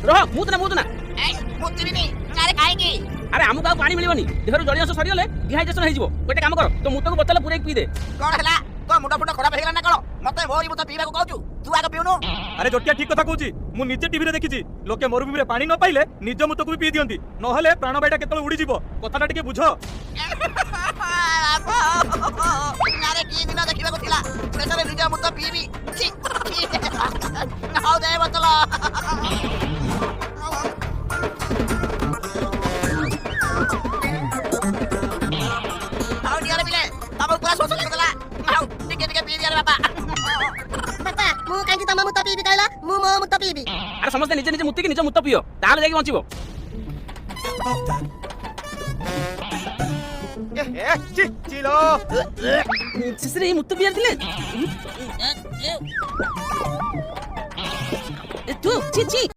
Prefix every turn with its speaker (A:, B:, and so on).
A: रह मुतना
B: मुतिबिनी कारे खाएगी
A: अरे आमु का पानी मिलबनी देहरु जळी अंश सरियले डिहाइड्रेशन हो जिवो गोटे काम कर तो मुतो को बोतल पूरे पी दे
B: कोन हला तो मुंडा फुंडा खराब हेगला ना कोन मते मोरी मुता पीबा को कहू तू आगे पिउनु
C: अरे जोटिया ठीक कथा कहूची मु निजे टीवी रे देखिची लोके मरुभूमि रे पानी न पाइले निज मुतो को भी पी दियंती नहले प्राणबायटा केतल उडी जिवो कथाटा टिके बुझ
B: नारे की दिन देखिबा को थिला सेसरे निज मुता पीबी छी हाउ दे बोतल हाउ नियारे मिले तब पूरा सोच लगला हाउ टिके पी दिया रे बापा मु कांकी तमा मुता पीबी कहला मु मो मुता पीबी
A: अरे समस्त निजे निजे मुत्ती की निज मुत्त पियो ताले जाके बंचिबो
C: चिलो
A: सिसरे मुत्त पियर दिले तू ची ची